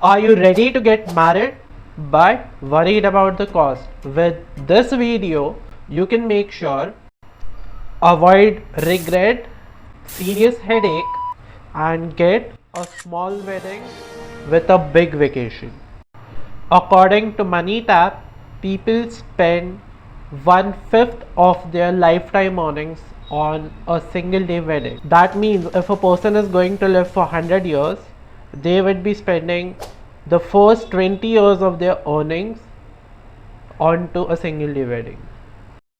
Are you ready to get married but worried about the cost? With this video, you can make sure avoid regret, serious headache, and get a small wedding with a big vacation. According to Money Tap, people spend 1/5 of their lifetime earnings on a single day wedding. That means if a person is going to live for 100 years, they would be spending the first 20 years of their earnings onto a single day wedding.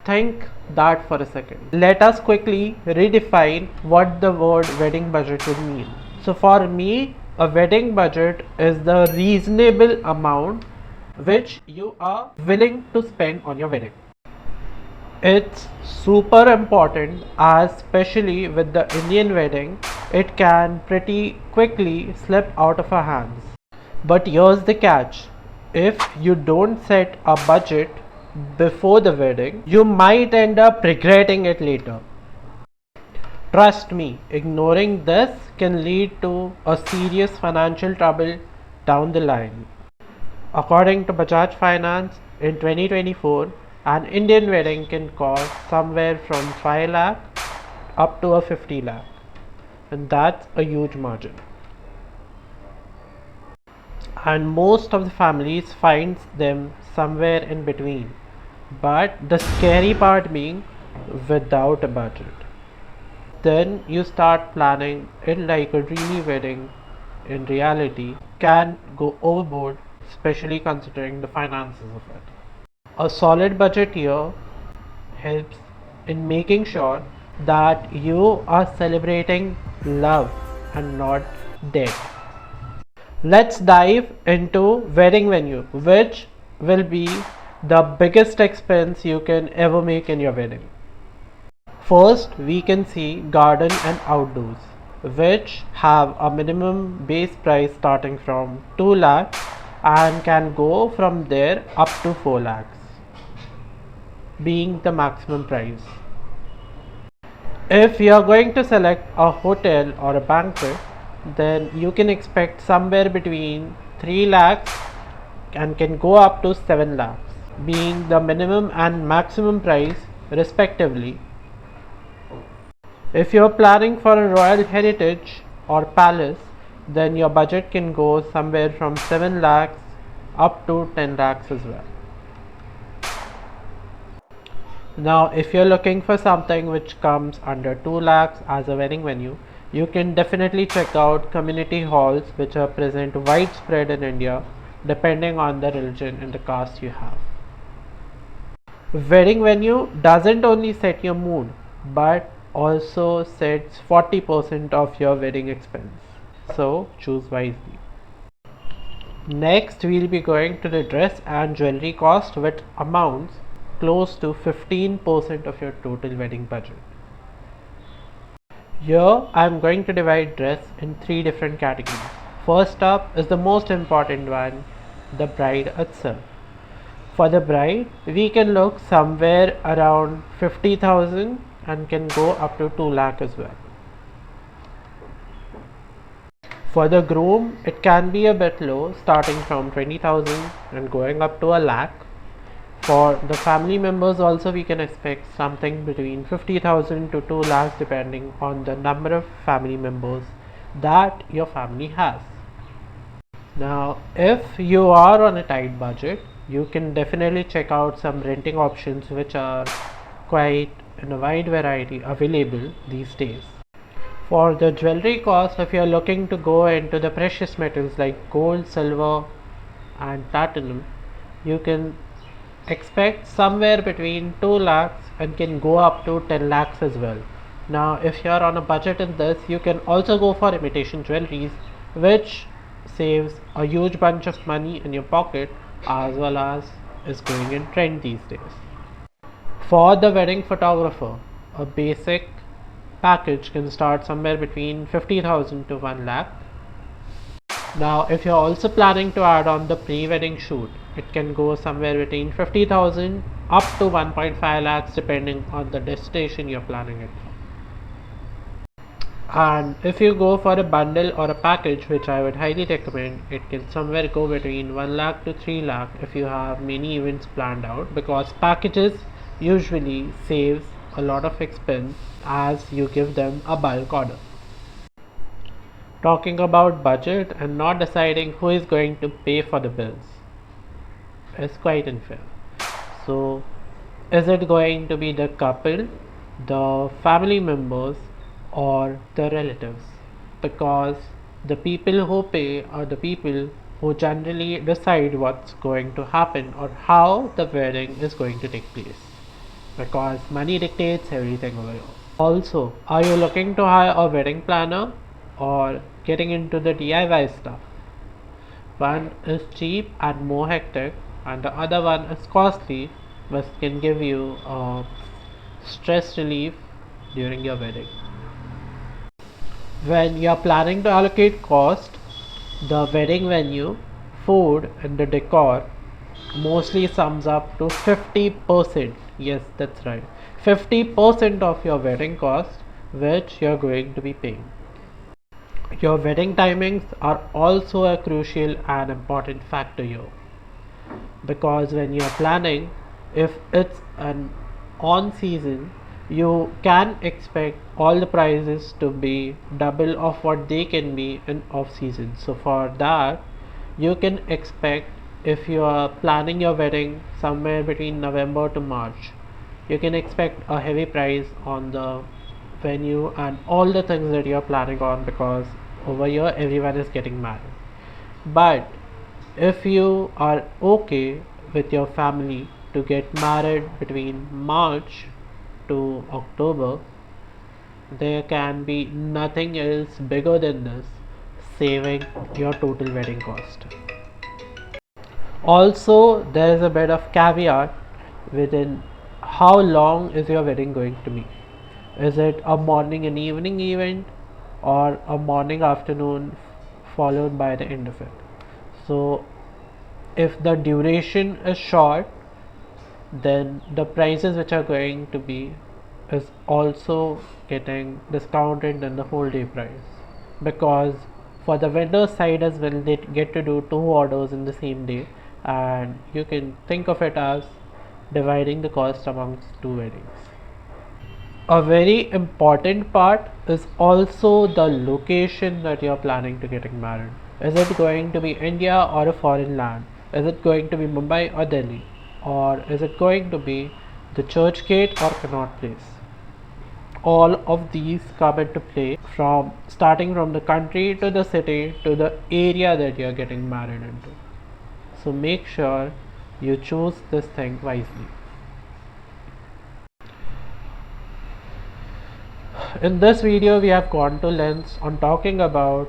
Think that for a second. Let us quickly redefine what the word wedding budget would mean. So for me, a wedding budget is the reasonable amount which you are willing to spend on your wedding. It's super important, as especially with the Indian wedding, it can pretty quickly slip out of our hands. But here's the catch: if you don't set a budget before the wedding, you might end up regretting it later. Trust me, ignoring this can lead to a serious financial trouble down the line. According to Bajaj Finance, in 2024, an Indian wedding can cost somewhere from 5 lakh up to a 50 lakh, and that's a huge margin. And most of the families finds them somewhere in between. But the scary part being without a budget. Then you start planning it like a dreamy wedding. In reality, can go overboard, especially considering the finances of it. A solid budget here helps in making sure that you are celebrating love and not debt. Let's dive into wedding venue, which will be the biggest expense you can ever make in your wedding. First, we can see garden and outdoors, which have a minimum base price starting from 2 lakhs and can go from there up to 4 lakhs, being the maximum price. If you are going to select a hotel or a banquet, then you can expect somewhere between 3 lakhs and can go up to 7 lakhs, being the minimum and maximum price respectively. If you are planning for a royal heritage or palace, then your budget can go somewhere from 7 lakhs up to 10 lakhs as well. Now, if you're looking for something which comes under 2 lakhs as a wedding venue, you can definitely check out community halls, which are present widespread in India depending on the religion and the caste you have. Wedding venue doesn't only set your mood but also sets 40% of your wedding expense. So choose wisely. Next, we'll be going to the dress and jewelry cost, which amounts close to 15% of your total wedding budget. Here I am going to divide dress in 3 different categories. First up is the most important one, the bride itself. For the bride, we can look somewhere around 50,000 and can go up to 2 lakh as well. For the groom, it can be a bit low, starting from 20,000 and going up to a lakh. For the family members also, we can expect something between 50,000 to 2 lakhs depending on the number of family members that your family has. Now, if you are on a tight budget, you can definitely check out some renting options which are quite in a wide variety available these days. For the jewelry cost, if you are looking to go into the precious metals like gold, silver and platinum, you can expect somewhere between 2 lakhs and can go up to 10 lakhs as well. Now, if you are on a budget in this, you can also go for imitation jewelries, which saves a huge bunch of money in your pocket as well as is going in trend these days. For the wedding photographer, a basic package can start somewhere between 50,000 to 1 lakh. Now, if you're also planning to add on the pre-wedding shoot, it can go somewhere between 50,000 up to 1.5 lakhs depending on the destination you're planning it for. And if you go for a bundle or a package, which I would highly recommend, it can somewhere go between 1 lakh to 3 lakh if you have many events planned out, because packages usually saves a lot of expense as you give them a bulk order. Talking about budget and not deciding who is going to pay for the bills is quite unfair. So, is it going to be the couple, the family members, or the relatives? Because the people who pay are the people who generally decide what's going to happen or how the wedding is going to take place. Because money dictates everything over here. Also, are you looking to hire a wedding planner or getting into the DIY stuff? One is cheap and more hectic, and the other one is costly but can give you stress relief during your wedding. When you are planning to allocate cost, the wedding venue, food, and the decor mostly sums up to 50%. Yes, that's right. 50% of your wedding cost, which you're going to be paying. Your wedding timings are also a crucial and important factor here, because when you're planning, if it's an on season, you can expect all the prices to be double of what they can be in off season. So for that, you can expect, if you are planning your wedding somewhere between November to March, you can expect a heavy price on the venue and all the things that you're planning on, because over here everyone is getting married. But if you are okay with your family to get married between March to October, there can be nothing else bigger than this saving your total wedding cost. Also, there is a bit of caveat within how long is your wedding going to be. Is it a morning and evening event, or a morning afternoon followed by the end of it? So if the duration is short, then the prices which are going to be is also getting discounted than the whole day price, because for the vendor side as well, they get to do 2 orders in the same day, and you can think of it as dividing the cost amongst 2 weddings. A very important part is also the location that you're planning to getting married. Is it going to be India or a foreign land? Is it going to be Mumbai or Delhi? Or is it going to be the Church Gate or Connaught Place? All of these come into play, from starting from the country to the city to the area that you're getting married into. So make sure you choose this thing wisely. In this video, we have gone to lengths on talking about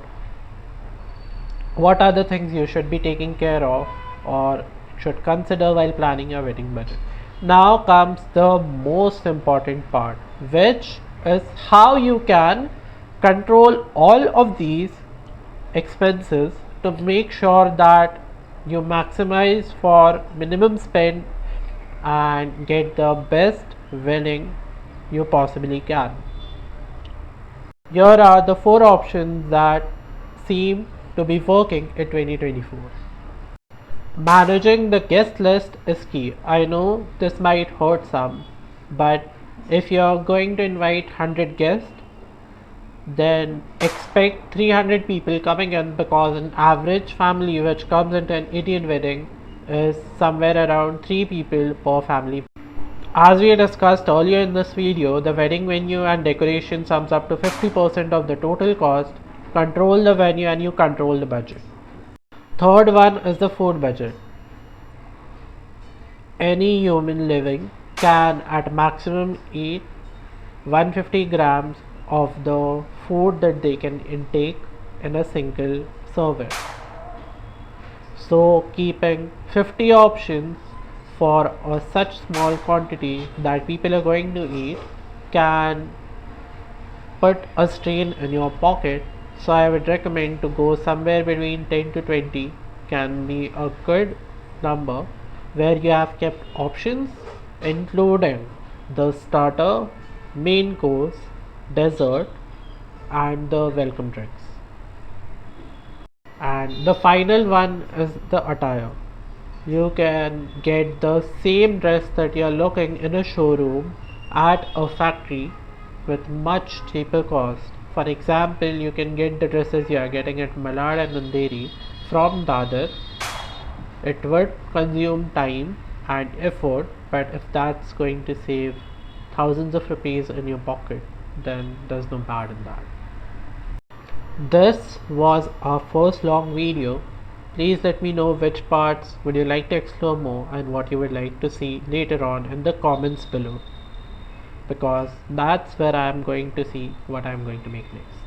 what are the things you should be taking care of or should consider while planning your wedding budget. Now comes the most important part, which is how you can control all of these expenses to make sure that you maximize for minimum spend and get the best wedding you possibly can. Here are the 4 options that seem to be working in 2024. Managing the guest list is key. I know this might hurt some, but if you're going to invite 100 guests, then expect 300 people coming in, because an average family which comes into an Indian wedding is somewhere around 3 people per family. As we discussed earlier in this video, the wedding venue and decoration sums up to 50% of the total cost. Control the venue and you control the budget. Third one is the food budget. Any human living can at maximum eat 150 grams of the food that they can intake in a single serving. So keeping 50 options for such small quantity that people are going to eat can put a strain in your pocket. So I would recommend to go somewhere between 10 to 20 can be a good number, where you have kept options including the starter, main course, dessert, and the welcome drinks. And the final one is the attire. You can get the same dress that you are looking in a showroom at a factory with much cheaper cost. For example, you can get the dresses you are getting at Malad and Andheri from Dadar. It would consume time and effort, but if that's going to save thousands of rupees in your pocket, then there's no bad in that. This was our first long video. Please let me know which parts would you like to explore more and what you would like to see later on in the comments below, because that's where I am going to see what I am going to make next.